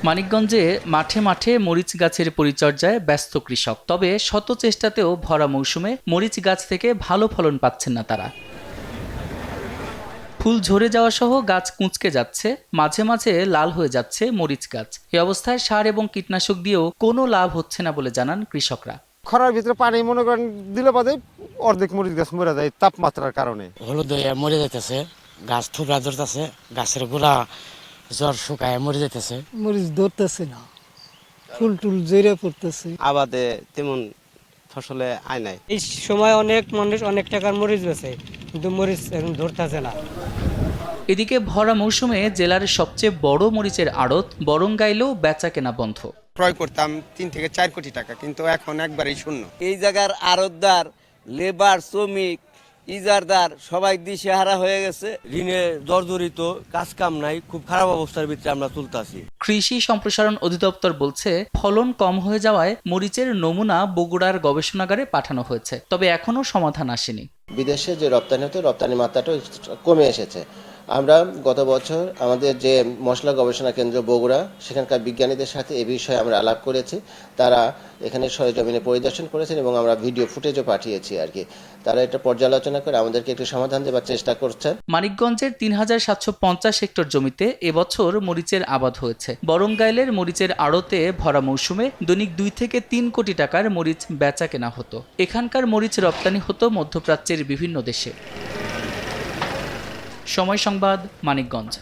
মানিকগঞ্জে মাঠে মাঠে মরিচ গাছের পরিচর্যায় ব্যস্ত কৃষক। তবে শত চেষ্টাতেও ভরা মৌসুমে মরিচ গাছ থেকে ভালো ফলন পাচ্ছেন না তারা। ফুল ঝরে যাওয়া সহ গাছ কুঁচকে যাচ্ছে, মাঝে মাঝে লাল হয়ে যাচ্ছে মরিচ গাছ। এ অবস্থায় সার এবং কীটনাশক দিয়েও কোনো লাভ হচ্ছে না বলে জানান কৃষকরা। খরার ভিতরে পানি মনে করেন দিলে বাদে অর্ধেক মরিচ গাছ মরে যায় তাপমাত্রার কারণে। হলুদ হয়ে মরে যাইতেছে, গাছ থুবড়া ধরতেছে, গাছের গোড়া জ্বর শুকায় মরে যাইতেছে। মরিচ ধরতেছে না, ফুল টুল জেরে পড়তেছে। আবাদে তেমন ফসলে আয় নাই। এই সময় অনেক মানুষ অনেক টাকার মরিচ বেছে, কিন্তু মরিচ এখন ধরতেছে না। এদিকে ভরা মৌসুমে জেলার সবচেয়ে বড় মরিচের আড়ত বরঙ্গাইলেও বেচা কেনা বন্ধ। ক্রয় করতাম ৩ থেকে ৪ কোটি টাকা, কিন্তু এখন একবারেই শূন্য। এই জায়গার আড়তদার, লেবার, শ্রমিক, ইজারদার সবাই দিশেহারা হয়ে গেছে। ঋণে জর্জরিত, কাজ কাম নাই, খুব খারাপ অবস্থার ভিতরে আমরা চলতেছি। কৃষি সম্প্রসারণ অধিদপ্তর বলছে ফলন কম হয়ে যাওয়ায় মরিচের নমুনা বগুড়ার গবেষণাগারে পাঠানো হয়েছে, তবে এখনও সমাধান আসেনি। বিদেশে যে রপ্তানি হতো রপ্তানির মাত্রাটাও কমে এসেছে। আমরা গত বছর আমাদের যে মশলা গবেষণা কেন্দ্র বগুড়া, সেখানকার বিজ্ঞানীদের সাথে এ বিষয়ে আমরা আলাপ করেছি। তারা এখানে সরেজমিনে পরিদর্শন করেছেন এবং আমরা ভিডিও ফুটেজও পাঠিয়েছি আর কি। তারা এটা পর্যালোচনা করে আমাদেরকে একটু সমাধান দেওয়ার চেষ্টা করছেন। মানিকগঞ্জের ৩,৭৫০ হেক্টর জমিতে এবছর মরিচের আবাদ হয়েছে। বরঙ্গাইলের মরিচের আড়তে ভরা মৌসুমে দৈনিক 2 থেকে 3 কোটি টাকার মরিচ বেচা কেনা হতো। এখানকার মরিচ রপ্তানি হতো মধ্যপ্রাচ্যের বিভিন্ন দেশে। সময় সংবাদ, মানিকগঞ্জ।